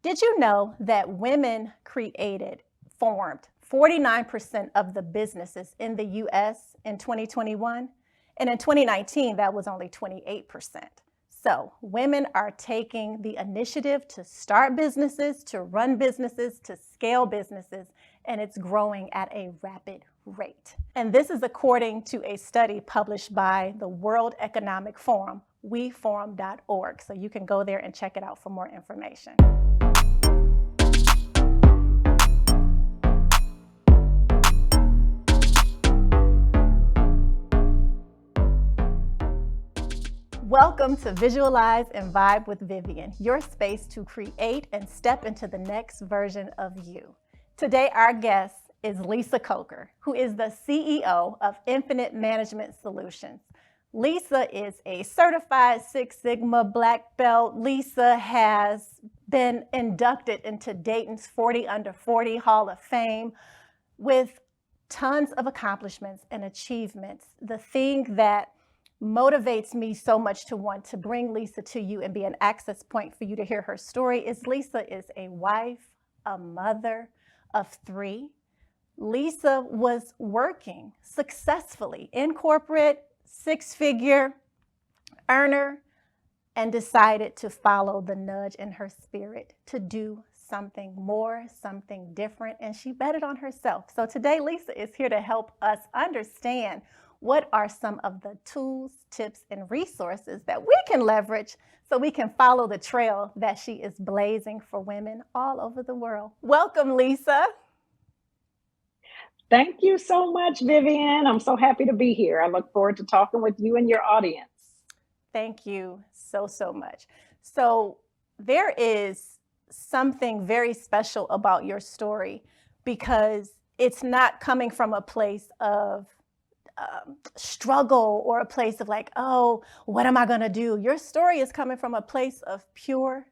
Did you know that women formed 49% of the businesses in the US in 2021? And in 2019, that was only 28%. So women are taking the initiative to start businesses, to run businesses, to scale businesses, and it's growing at a rapid rate. And this is according to a study published by the World Economic Forum, weforum.org. So you can go there and check it out for more information. Welcome to Visualize and Vibe with Vivian, your space to create and step into the next version of you. Today, our guest is Lisa Coker, who is the CEO of Infinite Management Solutions. Lisa is a certified Six Sigma Black Belt. Lisa has been inducted into Dayton's 40 Under 40 Hall of Fame with tons of accomplishments and achievements. The thing that motivates me so much to want to bring Lisa to you and be an access point for you to hear her story is Lisa is a wife, a mother of 3. Lisa was working successfully in corporate, 6-figure earner, and decided to follow the nudge in her spirit to do something more, something different, and she bet it on herself. So today, Lisa is here to help us understand what are some of the tools, tips, and resources that we can leverage so we can follow the trail that she is blazing for women all over the world. Welcome, Lisa. Thank you so much, Vivian. I'm so happy to be here. I look forward to talking with you and your audience. Thank you so much. So there is something very special about your story because it's not coming from a place of struggle or a place of like, oh, what am I going to do? Your story is coming from a place of pure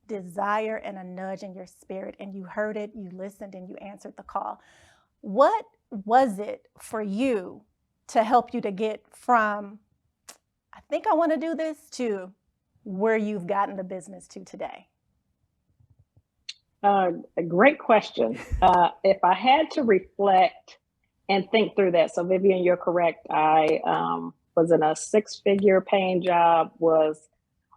desire and a nudge in your spirit. And you heard it, you listened, and you answered the call. What was it for you to help you to get from, I think I want to do this, to where you've gotten the business to today? A great question. If I had to reflect and think through that. So Vivian, you're correct. I was in a 6-figure paying job, was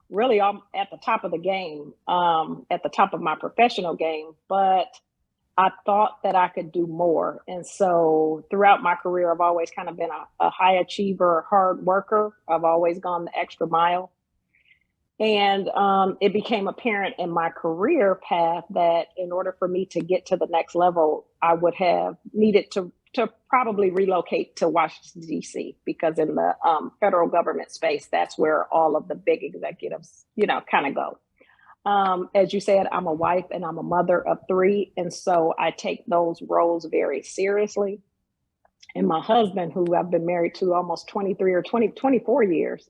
really at the top of the game, at the top of my professional game, but I thought that I could do more. And so throughout my career, I've always kind of been a high achiever, hard worker. I've always gone the extra mile. And it became apparent in my career path that in order for me to get to the next level, I would have needed to probably relocate to Washington, D.C., because in the federal government space, that's where all of the big executives, kind of go. As you said, I'm a wife and I'm a mother of 3. And so I take those roles very seriously. And my husband, who I've been married to almost 24 years,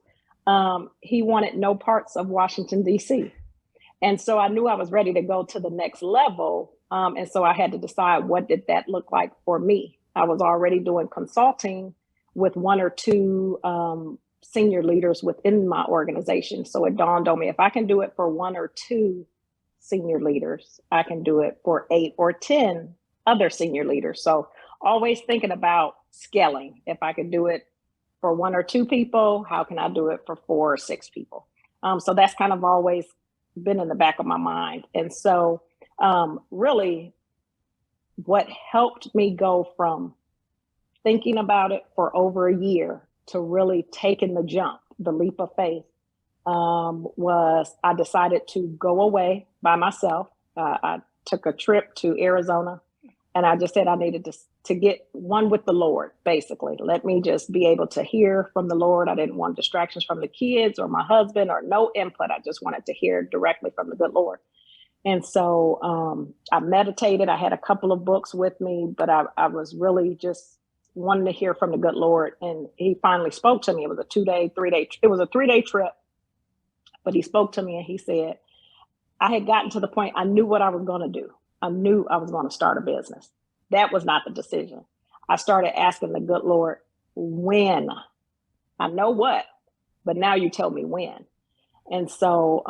he wanted no parts of Washington, D.C. And so I knew I was ready to go to the next level. And so I had to decide, what did that look like for me? I was already doing consulting with 1 or 2 senior leaders within my organization. So it dawned on me, if I can do it for 1 or 2 senior leaders, I can do it for 8 or 10 other senior leaders. So always thinking about scaling. If I could do it for 1 or 2 people, how can I do it for 4 or 6 people? So that's kind of always been in the back of my mind. And so really what helped me go from thinking about it for over a year to really taking the jump, the leap of faith, was I decided to go away by myself. I took a trip to Arizona, and I just said I needed to get one with the Lord, basically. Let me just be able to hear from the Lord. I didn't want distractions from the kids or my husband or no input. I just wanted to hear directly from the good Lord. And so I meditated. I had a couple of books with me, but I was really just wanting to hear from the good Lord. And he finally spoke to me. It was a 3-day trip, but he spoke to me and he said, I had gotten to the point, I knew what I was going to do. I knew I was going to start a business. That was not the decision. I started asking the good Lord, when? I know what, but now you tell me when. And so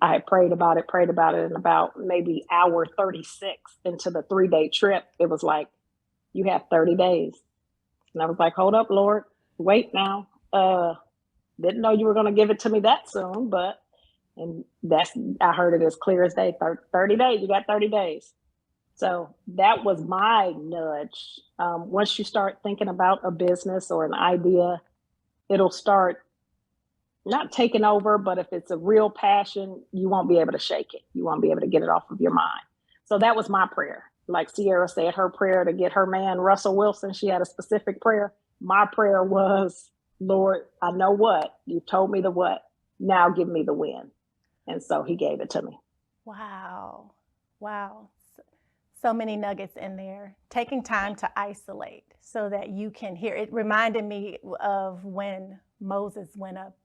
I had prayed about it, and about maybe hour 36 into the 3-day trip, it was like, you have 30 days. And I was like, hold up, Lord, wait now. Didn't know you were going to give it to me that soon, and I heard it as clear as day, 30 days, you got 30 days. So that was my nudge. Once you start thinking about a business or an idea, it'll start not taking over, but if it's a real passion, you won't be able to shake it. You won't be able to get it off of your mind. So that was my prayer. Like Sierra said, her prayer to get her man, Russell Wilson, she had a specific prayer. My prayer was, Lord, I know what. You told me the what. Now give me the when. And so he gave it to me. Wow. Wow. So many nuggets in there. Taking time to isolate so that you can hear. It reminded me of when Moses went up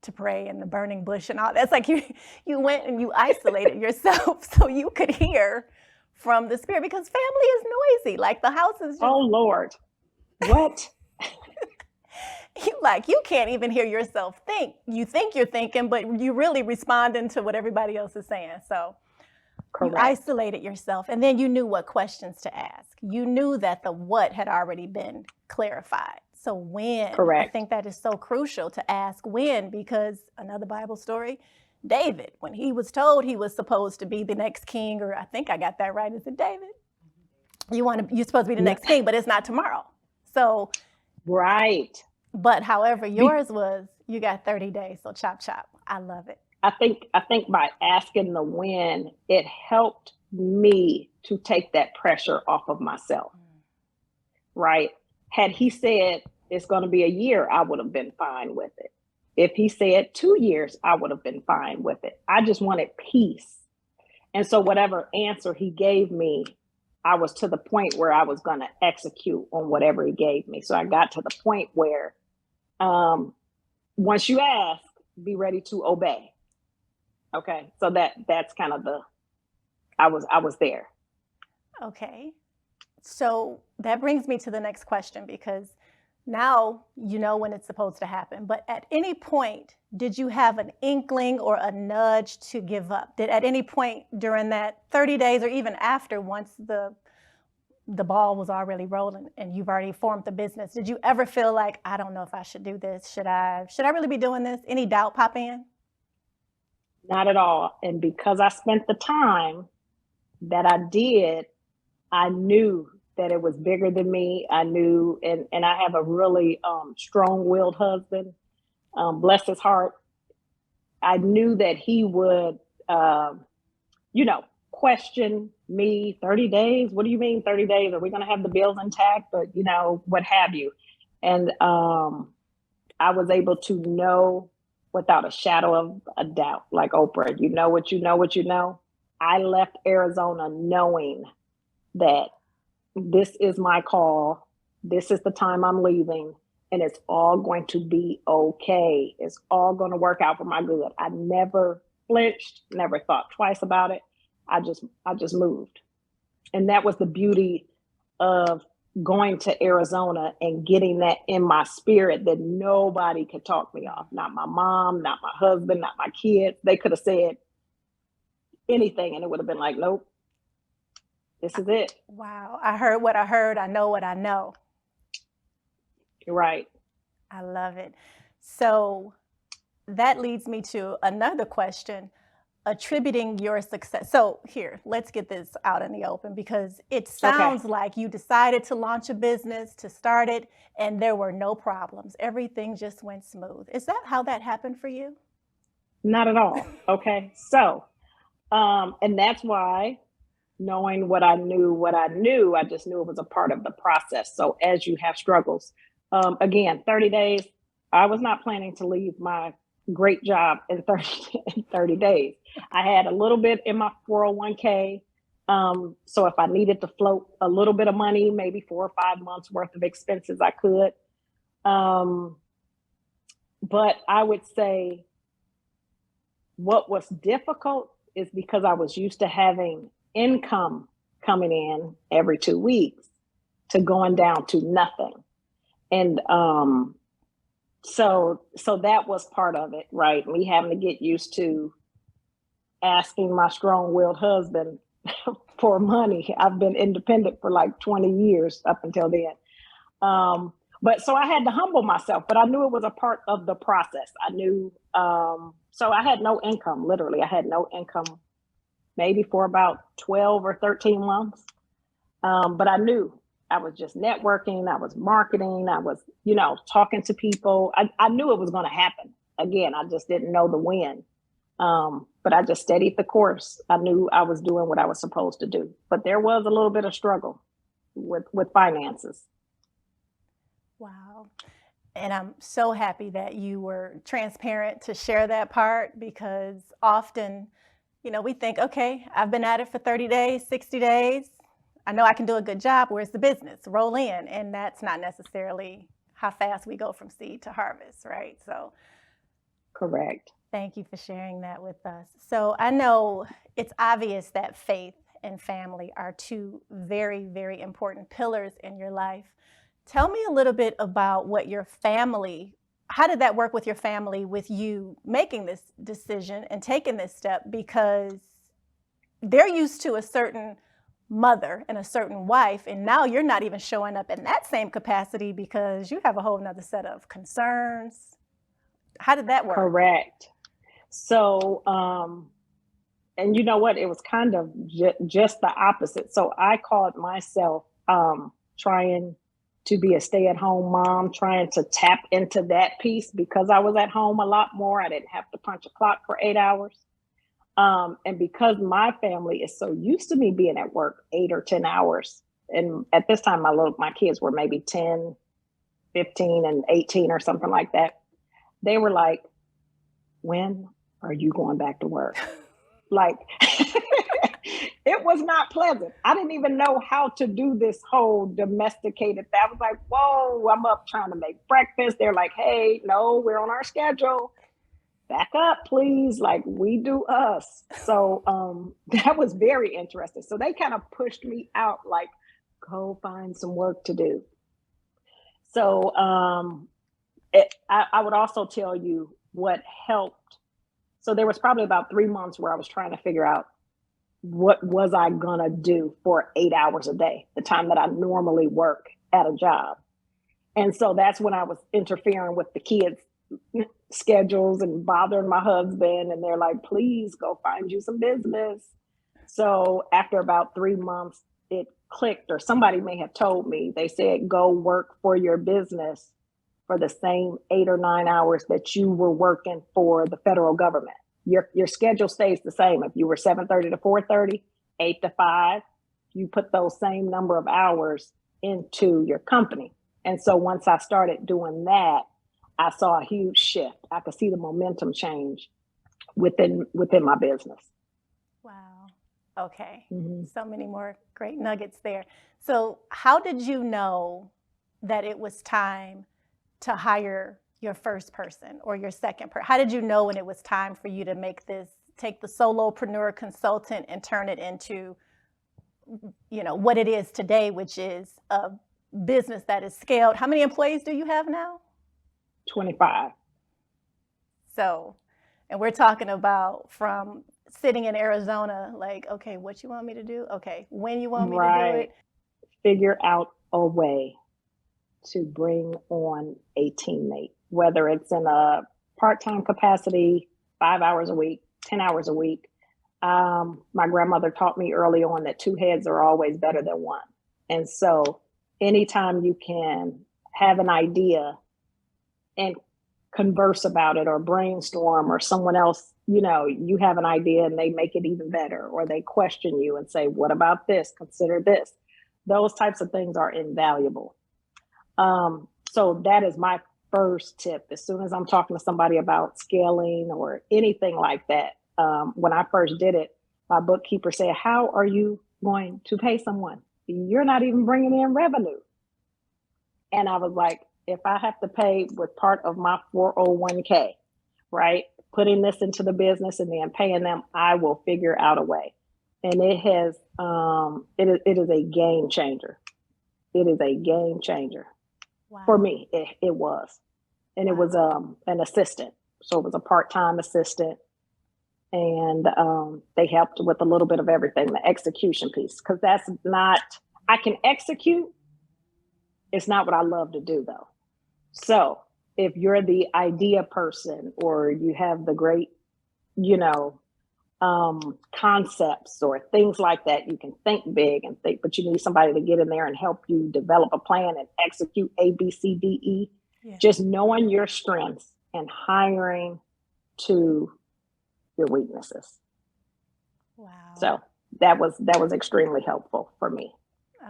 to pray in the burning bush and all. That's like you went and you isolated yourself so you could hear from the Spirit, because family is noisy. Like the house is just, oh Lord, what? you can't even hear yourself think. You think you're thinking, but you really responding to what everybody else is saying. So Correct. You isolated yourself, and then you knew what questions to ask. You knew that the what had already been clarified. So when, Correct. I think that is so crucial to ask when, because another Bible story, David, when he was told he was supposed to be the next king, or I think I got that right. Is it David? You're supposed to be the next king, but it's not tomorrow. So, right. But however yours was, you got 30 days. So chop, chop. I love it. I think by asking the when, it helped me to take that pressure off of myself. Right. Had he said it's going to be a year, I would have been fine with it. If he said 2 years, I would have been fine with it. I just wanted peace. And so whatever answer he gave me, I was to the point where I was going to execute on whatever he gave me. So I got to the point where once you ask, be ready to obey. Okay. So that's kind of I was there. Okay. So that brings me to the next question, because now you know when it's supposed to happen. But at any point, did you have an inkling or a nudge to give up? Did at any point during that 30 days or even after, once the ball was already rolling and you've already formed the business, did you ever feel like, I don't know if I should do this? Should I really be doing this? Any doubt pop in? Not at all. And because I spent the time that I did, I knew that it was bigger than me. I knew, and I have a really strong-willed husband, bless his heart. I knew that he would, question me. 30 days? What do you mean 30 days? Are we going to have the bills intact? But, what have you. And I was able to know without a shadow of a doubt, like Oprah, you know what you know what you know. I left Arizona knowing that this is my call. This is the time I'm leaving, and it's all going to be okay. It's all going to work out for my good. I never flinched, never thought twice about it. I just moved. And that was the beauty of going to Arizona and getting that in my spirit, that nobody could talk me off. Not my mom, not my husband, not my kids. They could have said anything and it would have been like, nope, this is it. Wow. I heard what I heard. I know what I know. Right. I love it. So that leads me to another question, attributing your success. So here, let's get this out in the open, because it sounds like you decided to launch a business, to start it, and there were no problems. Everything just went smooth. Is that how that happened for you? Not at all. Okay. So, and that's why, knowing what I knew, I just knew it was a part of the process. So as you have struggles, again, 30 days, I was not planning to leave my great job in 30 days. I had a little bit in my 401k. So if I needed to float a little bit of money, maybe 4 or 5 months worth of expenses, I could. But I would say what was difficult is because I was used to having income coming in every 2 weeks to going down to nothing. And So that was part of it, right? Me having to get used to asking my strong-willed husband for money. I've been independent for like 20 years up until then. But so I had to humble myself, but I knew it was a part of the process. I knew, so I had no income, literally. I had no income maybe for about 12 or 13 months. But I knew I was just networking, I was marketing, I was, talking to people. I knew it was going to happen. Again, I just didn't know the when. But I just steadied the course. I knew I was doing what I was supposed to do. But there was a little bit of struggle with finances. Wow. And I'm so happy that you were transparent to share that part, because often, we think, okay, I've been at it for 30 days, 60 days. I know I can do a good job. Where's the business? Roll in. And that's not necessarily how fast we go from seed to harvest, right? So correct. Thank you for sharing that with us. So I know it's obvious that faith and family are two very, very important pillars in your life. Tell me a little bit about what your family, how did that work with your family, with you making this decision and taking this step? Because they're used to a certain mother and a certain wife, and now you're not even showing up in that same capacity because you have a whole nother set of concerns. How did that work? Correct. So, and you know what? It was kind of just the opposite. So I called myself trying to be a stay-at-home mom, trying to tap into that piece because I was at home a lot more. I didn't have to punch a clock for 8 hours. And because my family is so used to me being at work 8 or 10 hours. And at this time, my kids were maybe 10, 15, and 18 or something like that. They were like, when are you going back to work? Like, it was not pleasant. I didn't even know how to do this whole domesticated thing. I was like, whoa, I'm up trying to make breakfast. They're like, hey, no, we're on our schedule. Back up, please. Like, we do us. So that was very interesting. So they kind of pushed me out, like, go find some work to do. So I would also tell you what helped. So there was probably about 3 months where I was trying to figure out what was I gonna do for 8 hours a day, the time that I normally work at a job. And so that's when I was interfering with the kids' schedules and bothering my husband. And they're like, please go find you some business. So after about 3 months, it clicked, or somebody may have told me, they said, go work for your business for the same 8 or 9 hours that you were working for the federal government. Your schedule stays the same. If you were 7:30 to 4:30, 8 to 5, you put those same number of hours into your company. And so once I started doing that, I saw a huge shift. I could see the momentum change within my business. Wow. Okay. Mm-hmm. So many more great nuggets there. So how did you know that it was time to hire your first person or your second person? How did you know when it was time for you to take the solopreneur consultant and turn it into, what it is today, which is a business that is scaled? How many employees do you have now? 25. So, and we're talking about from sitting in Arizona, like, okay, what you want me to do? Okay, when you want me to do it? Figure out a way to bring on a teammate, whether it's in a part-time capacity, 5 hours a week, 10 hours a week. My grandmother taught me early on that 2 heads are always better than one. And so anytime you can have an idea and converse about it or brainstorm, or someone else, you have an idea and they make it even better, or they question you and say, what about this? Consider this. Those types of things are invaluable. So that is my first tip. As soon as I'm talking to somebody about scaling or anything like that, when I first did it, my bookkeeper said, how are you going to pay someone? You're not even bringing in revenue. And I was like, if I have to pay with part of my 401k, right, putting this into the business and then paying them, I will figure out a way. And it has, it is a game changer. It is a game changer. Wow. For me, it was. and it was an assistant. So it was a part-time assistant. And they helped with a little bit of everything, the execution piece, because that's not, I can execute. It's not what I love to do, though. So if you're the idea person or you have the great, concepts or things like that, you can think big and think, but you need somebody to get in there and help you develop a plan and execute A, B, C, D, E. Yeah. Just knowing your strengths and hiring to your weaknesses. Wow. So that was extremely helpful for me.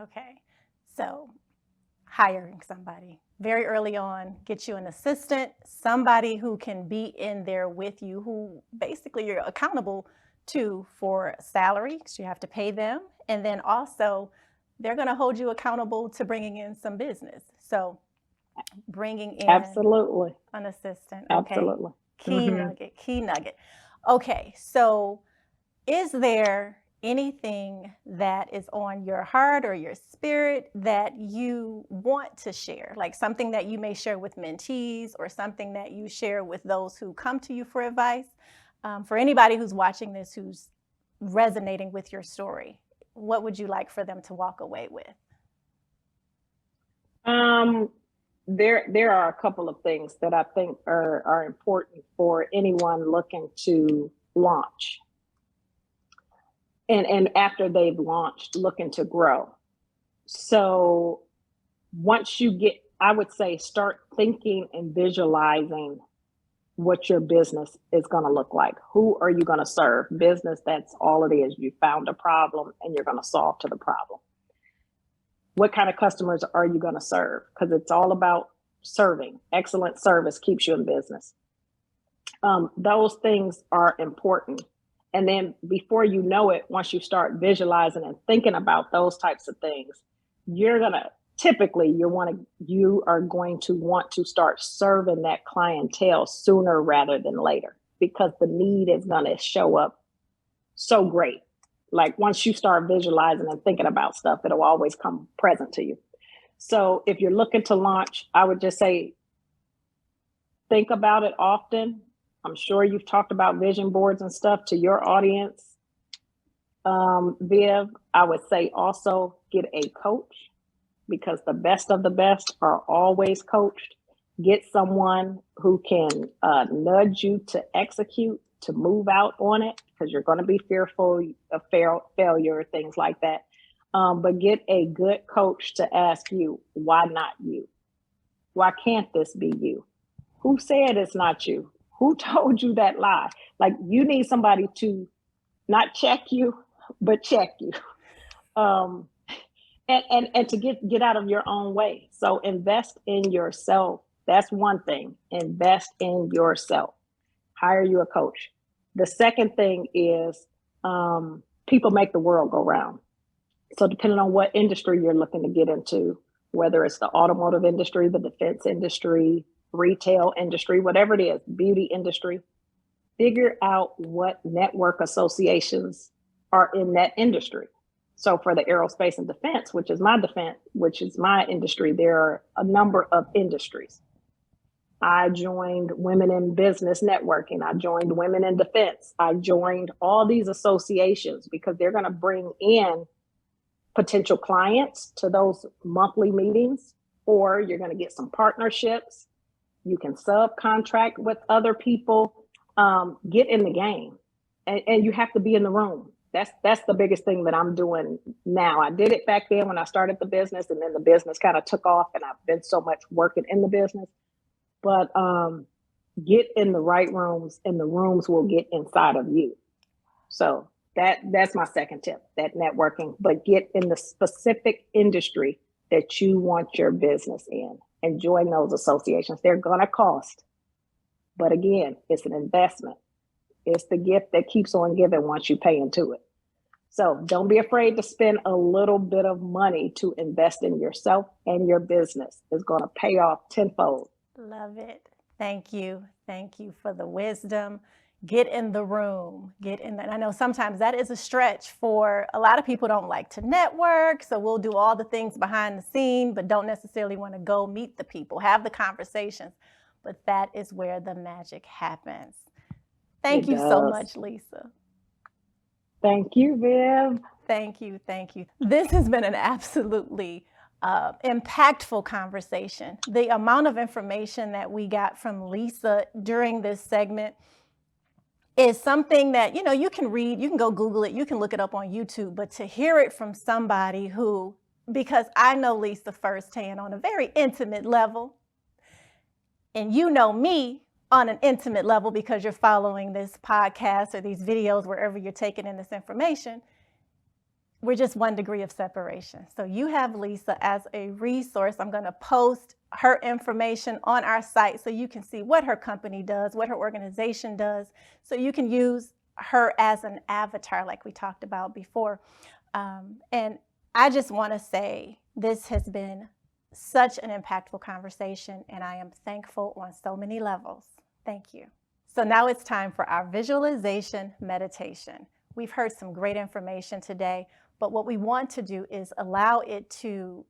Okay. So hiring somebody very early on, get you an assistant, somebody who can be in there with you, who basically you're accountable to for salary, because you have to pay them. And then also they're going to hold you accountable to bringing in some business. So bringing in absolutely an assistant. Okay. Absolutely. Key nugget. Okay. So is there anything that is on your heart or your spirit that you want to share, like something that you may share with mentees or something that you share with those who come to you for advice? For anybody who's watching this, who's resonating with your story, what would you like for them to walk away with? There are a couple of things that I think are important for anyone looking to launch. And after they've launched, looking to grow. So once you get, I would say, start thinking and visualizing what your business is going to look like. Who are you going to serve? Business, that's all it is. You found a problem and you're going to solve to the problem. What kind of customers are you going to serve? Because it's all about serving. Excellent service keeps you in business. Those things are important. And then before you know it, once you start visualizing and thinking about those types of things, you are going to want to start serving that clientele sooner rather than later, because the need is going to show up so great. Like once you start visualizing and thinking about stuff, it'll always come present to you. So if you're looking to launch, I would just say, think about it often. I'm sure you've talked about vision boards and stuff to your audience. Viv, I would say also get a coach, because the best of the best are always coached. Get someone who can nudge you to execute, to move out on it, because you're going to be fearful of failure, things like that. But get a good coach to ask you, why not you? Why can't this be you? Who said it's not you? Who told you that lie? Like, you need somebody to not check you, but check you. And to get out of your own way. So invest in yourself. That's one thing. Invest in yourself. Hire you a coach. The second thing is people make the world go round. So depending on what industry you're looking to get into, whether it's the automotive industry, the defense industry, retail industry, whatever it is, beauty industry, figure out what network associations are in that industry. So for the aerospace and defense, which is my industry, there are a number of industries. I joined Women in Business Networking. I joined Women in Defense. I joined all these associations because they're going to bring in potential clients to those monthly meetings, or you're going to get some partnerships. You can subcontract with other people. Get in the game, and you have to be in the room. That's the biggest thing that I'm doing now. I did it back then when I started the business, and then the business kind of took off, and I've been so much working in the business. But get in the right rooms, and the rooms will get inside of you. So that's my second tip, that networking. But get in the specific industry that you want your business in, and join those associations. They're going to cost. But again, it's an investment. It's the gift that keeps on giving once you pay into it. So don't be afraid to spend a little bit of money to invest in yourself and your business. It's going to pay off tenfold. Love it. Thank you. Thank you for the wisdom. Get in the room. Get in there. I know sometimes that is a stretch for a lot of people. Don't like to network, so we'll do all the things behind the scene, but don't necessarily want to go meet the people, have the conversations. but that is where the magic happens. Thank It you so does. much, Lisa. Thank you, Viv. Thank you. Thank you. This has been an absolutely impactful conversation. The amount of information that we got from Lisa during this segment is something that, you can read, you can go Google it, you can look it up on YouTube, but to hear it from somebody who, because I know Lisa firsthand on a very intimate level, and you know me on an intimate level because you're following this podcast or these videos, wherever you're taking in this information, we're just 1 degree of separation. So you have Lisa as a resource. I'm going to post her information on our site so you can see what her company does, what her organization does, so you can use her as an avatar like we talked about before. And I just want to say this has been such an impactful conversation, and I am thankful on so many levels. Thank you. So now it's time for our visualization meditation. We've heard some great information today, but what we want to do is allow it to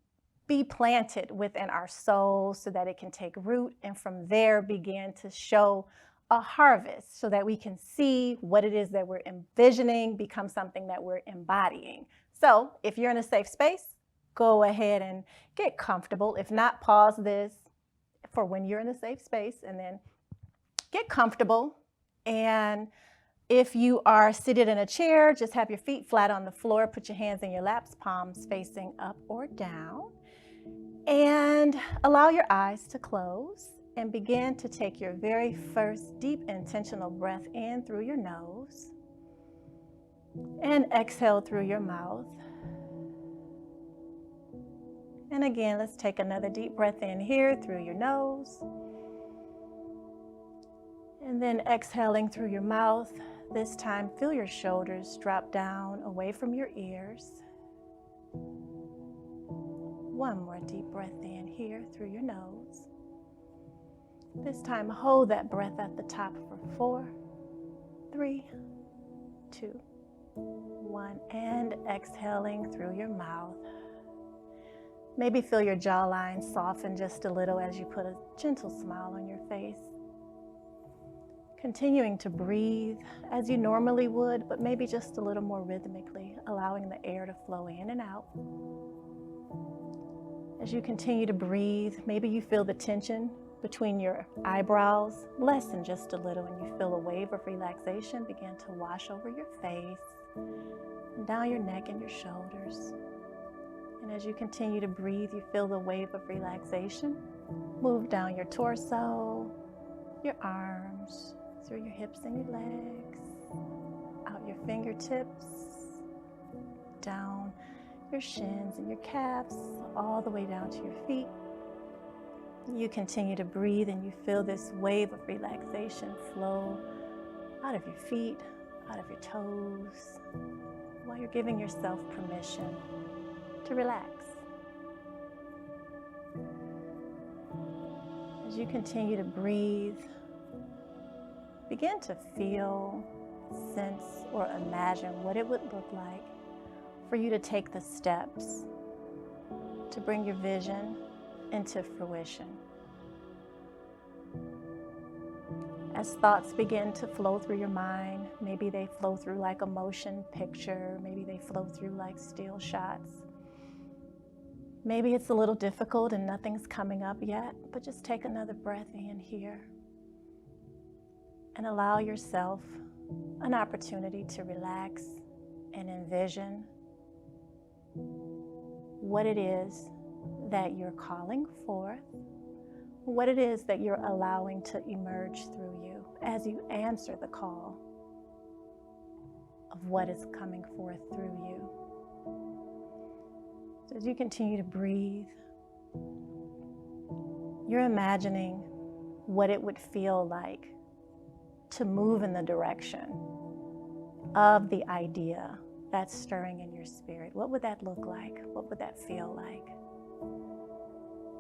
be planted within our soul so that it can take root, and from there begin to show a harvest so that we can see what it is that we're envisioning become something that we're embodying. So if you're in a safe space, go ahead and get comfortable. If not, pause this for when you're in a safe space and then get comfortable. And if you are seated in a chair, just have your feet flat on the floor, put your hands in your laps, palms facing up or down, and allow your eyes to close and begin to take your very first deep intentional breath in through your nose and exhale through your mouth. And again, let's take another deep breath in here through your nose. And then exhaling through your mouth. This time, feel your shoulders drop down away from your ears. One more deep breath in here through your nose. This time, hold that breath at the top for 4, 3, 2, 1, and exhaling through your mouth. Maybe feel your jawline soften just a little as you put a gentle smile on your face. Continuing to breathe as you normally would, but maybe just a little more rhythmically, allowing the air to flow in and out. As you continue to breathe, maybe you feel the tension between your eyebrows lessen just a little, and you feel a wave of relaxation begin to wash over your face and down your neck and your shoulders. And as you continue to breathe, you feel the wave of relaxation move down your torso, your arms, through your hips and your legs, out your fingertips, down your shins and your calves, all the way down to your feet. You continue to breathe and you feel this wave of relaxation flow out of your feet, out of your toes, while you're giving yourself permission to relax. As you continue to breathe, begin to feel, sense, or imagine what it would look like for you to take the steps to bring your vision into fruition. As thoughts begin to flow through your mind, maybe they flow through like a motion picture, maybe they flow through like still shots. Maybe it's a little difficult and nothing's coming up yet, but just take another breath in here and allow yourself an opportunity to relax and envision what it is that you're calling forth, what it is that you're allowing to emerge through you as you answer the call of what is coming forth through you. So as you continue to breathe, you're imagining what it would feel like to move in the direction of the idea that's stirring in your spirit. What would that look like? What would that feel like?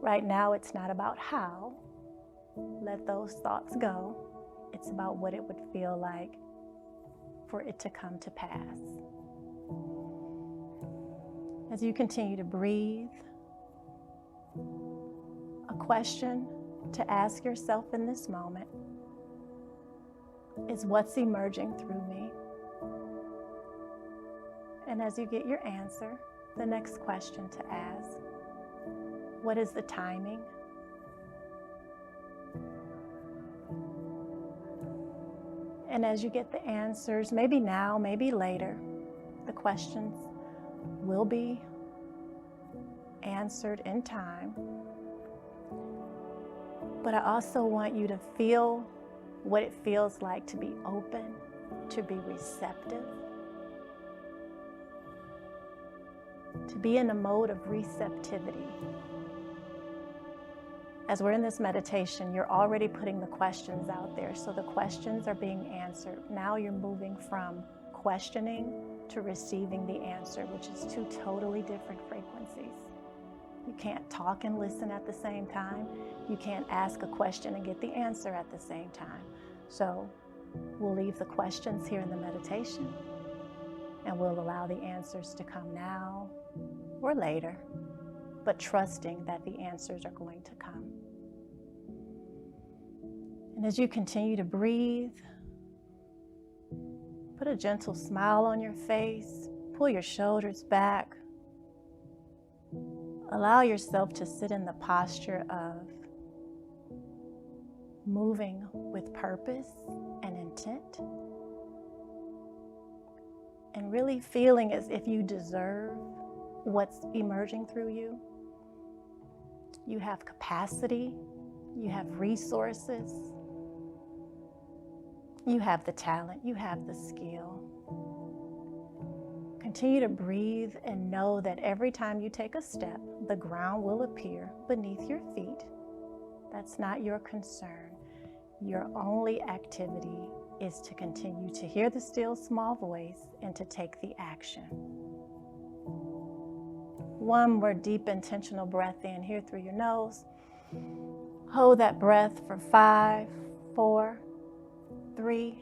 Right now, it's not about how. Let those thoughts go. It's about what it would feel like for it to come to pass. As you continue to breathe, a question to ask yourself in this moment is, what's emerging through me? And as you get your answer, the next question to ask, what is the timing? And as you get the answers, maybe now, maybe later, the questions will be answered in time. But I also want you to feel what it feels like to be open, to be receptive, to be in a mode of receptivity. As we're in this meditation, you're already putting the questions out there. So the questions are being answered. Now you're moving from questioning to receiving the answer, which is two totally different frequencies. You can't talk and listen at the same time. You can't ask a question and get the answer at the same time. So we'll leave the questions here in the meditation, and we'll allow the answers to come now or later, but trusting that the answers are going to come. And as you continue to breathe, put a gentle smile on your face, pull your shoulders back. Allow yourself to sit in the posture of moving with purpose and intent, and really feeling as if you deserve what's emerging through you. You have capacity, you have resources, you have the talent, you have the skill. Continue to breathe and know that every time you take a step, the ground will appear beneath your feet. That's not your concern. Your only activity is to continue to hear the still small voice and to take the action. One more deep intentional breath in here through your nose. Hold that breath for 5, 4, 3,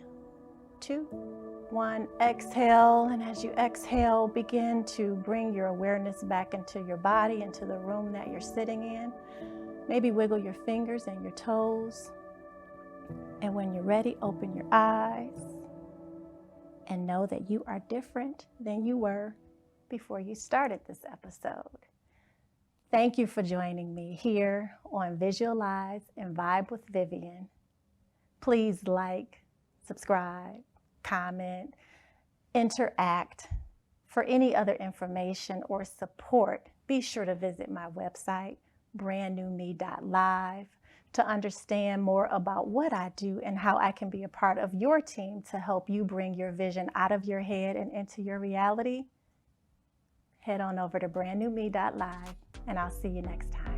2, 1. Exhale, and as you exhale, begin to bring your awareness back into your body, into the room that you're sitting in. Maybe wiggle your fingers and your toes. And when you're ready, open your eyes and know that you are different than you were before you started this episode. Thank you for joining me here on Visualize and Vibe with Vivian. Please like, subscribe, comment, interact. For any other information or support, be sure to visit my website, brandnewme.live, to understand more about what I do and how I can be a part of your team to help you bring your vision out of your head and into your reality. Head on over to brandnewme.live, and I'll see you next time.